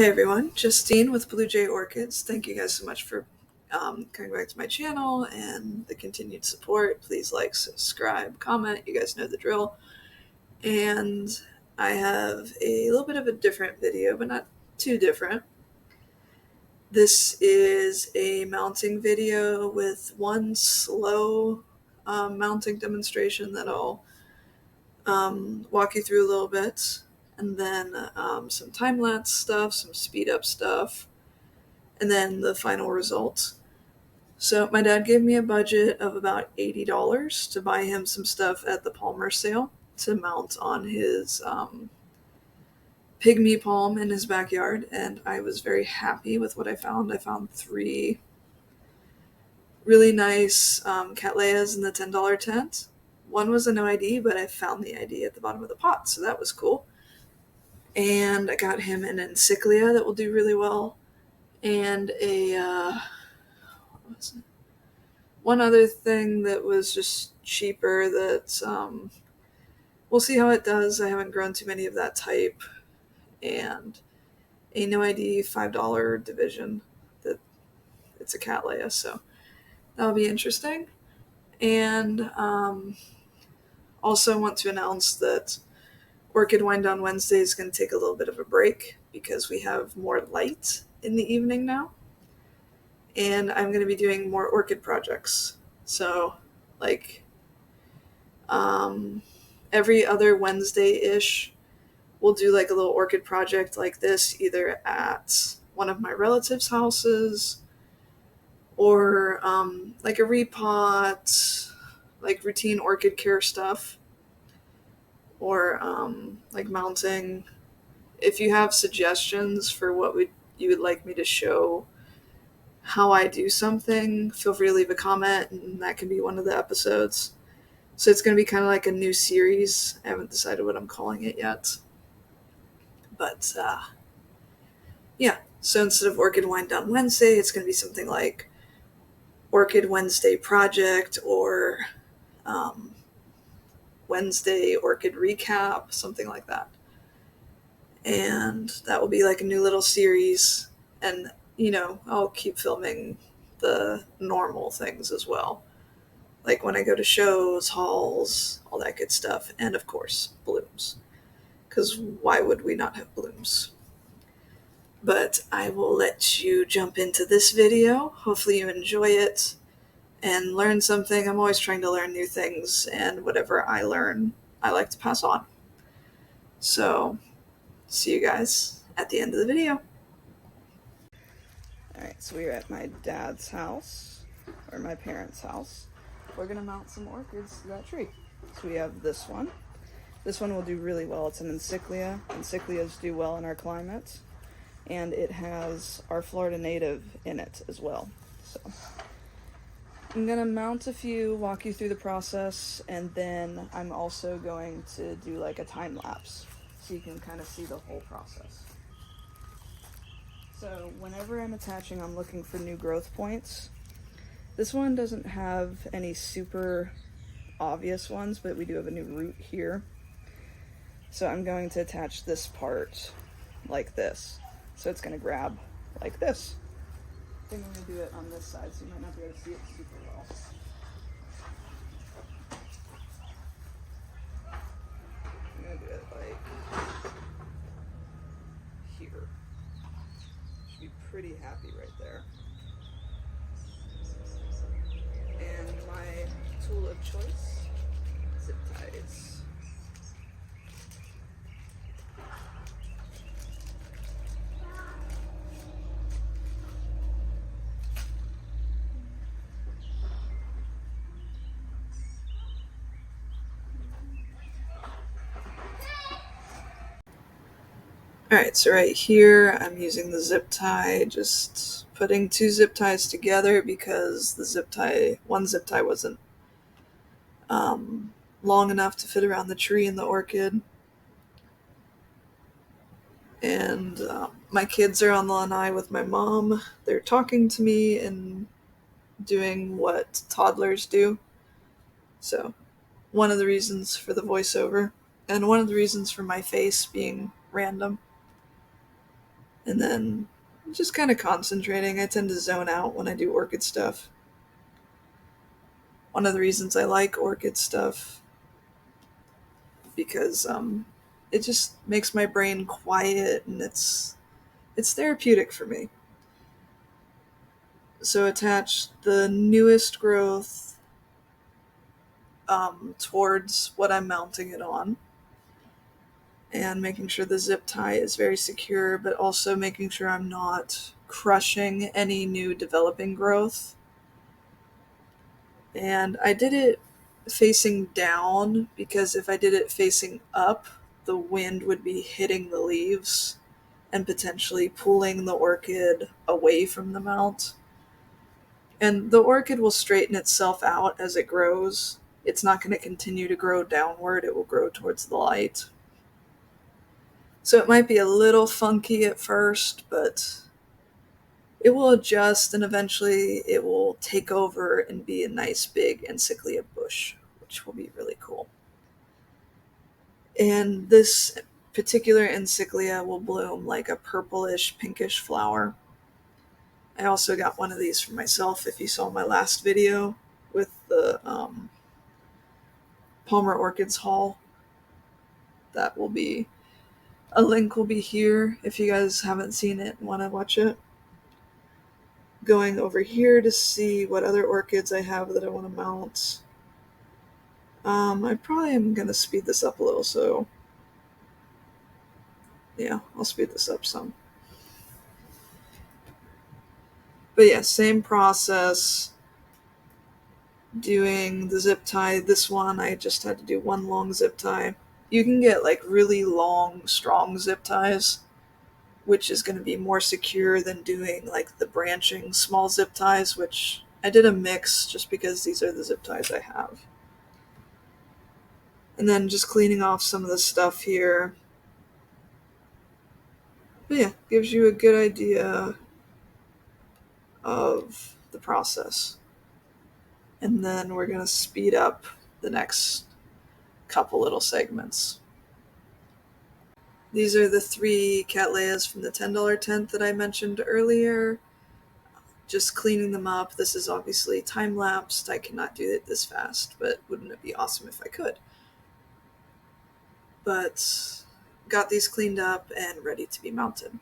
Hey everyone, Justine with Blue Jay Orchids. Thank you guys so much for coming back to my channel and the continued support. Please like, subscribe, comment. You guys know the drill. And I have a little bit of a different video, but not too different. This is a mounting video with one slow mounting demonstration that I'll walk you through a little bit. And then some time-lapse stuff, some speed-up stuff, and then the final result. So my dad gave me a budget of about $80 to buy him some stuff at the Palmer sale to mount on his pygmy palm in his backyard, and I was very happy with what I found. I found three really nice Cattleyas in the $10 tent. One was a no ID, but I found the ID at the bottom of the pot, so that was cool. And I got him an encyclia that will do really well, and one other thing that was just cheaper that we'll see how it does. I haven't grown too many of that type, and a no ID $5 division that it's a Cattleya, so that'll be interesting. And also want to announce that Orchid Wind Down Wednesday is going to take a little bit of a break because we have more light in the evening now. And I'm going to be doing more orchid projects. So, like, every other Wednesday-ish, we'll do like a little orchid project like this, either at one of my relatives' houses or like a repot, like routine orchid care stuff, or like mounting. If you have suggestions for what you would like me to show how I do something, feel free to leave a comment, and that can be one of the episodes. So it's going to be kind of like a new series. I haven't decided what I'm calling it yet. But yeah, so instead of Orchid Wind Down Wednesday, it's going to be something like Orchid Wednesday Project or Wednesday Orchid Recap, something like that. And that will be like a new little series. And, you know, I'll keep filming the normal things as well. Like when I go to shows, halls, all that good stuff. And of course, blooms. Because why would we not have blooms? But I will let you jump into this video. Hopefully you enjoy it and learn something. I'm always trying to learn new things, and whatever I learn, I like to pass on. So, see you guys at the end of the video. Alright, so we're at my dad's house, or my parents' house. We're going to mount some orchids to that tree. So we have this one. This one will do really well. It's an encyclia. Encyclias do well in our climate. And it has our Florida native in it as well. So I'm going to mount a few, walk you through the process, and then I'm also going to do like a time lapse so you can kind of see the whole process. So whenever I'm attaching, I'm looking for new growth points. This one doesn't have any super obvious ones, but we do have a new root here. So I'm going to attach this part like this. So it's going to grab like this. I think I'm going to do it on this side, so you might not be able to see it super well. I'm going to do it like here. Should be pretty happy right there. And my tool of choice, zip ties. Alright, so right here I'm using the zip tie, just putting two zip ties together because one zip tie wasn't long enough to fit around the tree and the orchid. And my kids are on the lanai with my mom. They're talking to me and doing what toddlers do. So one of the reasons for the voiceover, and one of the reasons for my face being random. And then just kind of concentrating. I tend to zone out when I do orchid stuff. One of the reasons I like orchid stuff because it just makes my brain quiet and it's therapeutic for me. So attach the newest growth towards what I'm mounting it on, and making sure the zip tie is very secure, but also making sure I'm not crushing any new developing growth. And I did it facing down because if I did it facing up, the wind would be hitting the leaves and potentially pulling the orchid away from the mount. And the orchid will straighten itself out as it grows. It's not going to continue to grow downward, it will grow towards the light. So it might be a little funky at first, but it will adjust and eventually it will take over and be a nice big encyclia bush, which will be really cool. And this particular encyclia will bloom like a purplish pinkish flower. I also got one of these for myself if you saw my last video with the Palmer Orchids haul. That will be a link will be here if you guys haven't seen it and want to watch it. Going over here to see what other orchids I have that I want to mount. I probably am going to speed this up a little, so yeah, I'll speed this up some. But yeah, same process. Doing the zip tie. This one, I just had to do one long zip tie. You can get like really long, strong zip ties, which is going to be more secure than doing like the branching small zip ties, which I did a mix just because these are the zip ties I have. And then just cleaning off some of the stuff here. But yeah, gives you a good idea of the process. And then we're going to speed up the next couple little segments. These are the 3 cattleyas from the $10 tent that I mentioned earlier. Just cleaning them up. This is obviously time-lapsed. I cannot do it this fast, but wouldn't it be awesome if I could? But got these cleaned up and ready to be mounted.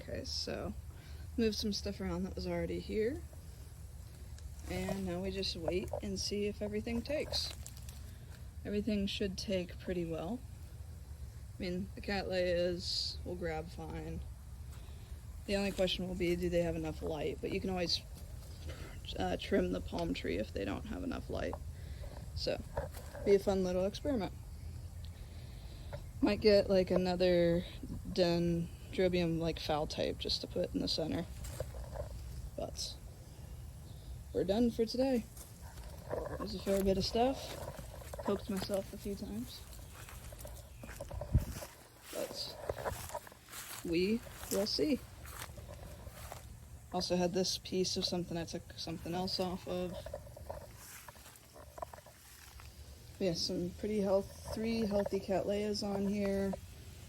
Okay, so move some stuff around that was already here. And now we just wait and see if everything takes. Everything should take pretty well. I mean, the cattleyas will grab fine. The only question will be, do they have enough light? But you can always trim the palm tree if they don't have enough light. So, be a fun little experiment. Might get like another dendrobium like foul type just to put in the center. But we're done for today. There's a fair bit of stuff. Poked myself a few times. But we will see. Also had this piece of something I took something else off of. Yeah, some pretty 3 healthy cattleyas on here.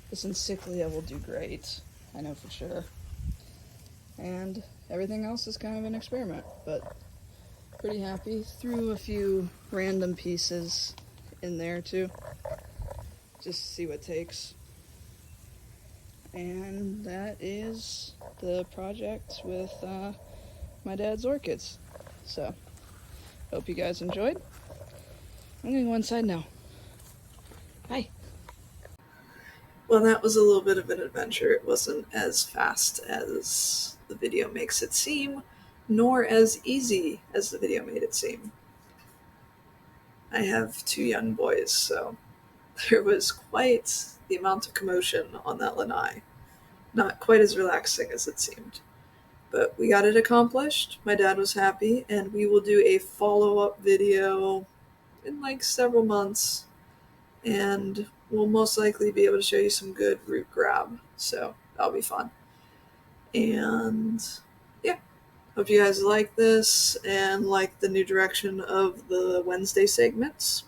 This encyclia will do great, I know for sure. And everything else is kind of an experiment, but pretty happy. Threw a few random pieces in there too, just to see what takes. And that is the project with my dad's orchids. So, hope you guys enjoyed. I'm gonna go inside now. Bye. Well, that was a little bit of an adventure. It wasn't as fast as the video makes it seem, nor as easy as the video made it seem. I have 2 young boys, so there was quite the amount of commotion on that lanai. Not quite as relaxing as it seemed. But we got it accomplished. My dad was happy, and we will do a follow up video in like several months, and we'll most likely be able to show you some good root grab. So that'll be fun. And yeah, hope you guys like this and like the new direction of the Wednesday segments.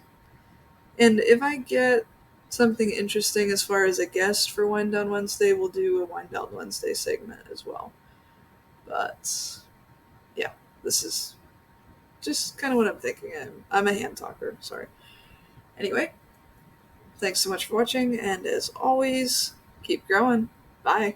And if I get something interesting as far as a guest for Wind Down Wednesday, we'll do a Wind Down Wednesday segment as well. But yeah, this is just kind of what I'm thinking. I'm a hand talker, sorry. Anyway, thanks so much for watching, and as always, keep growing. Bye.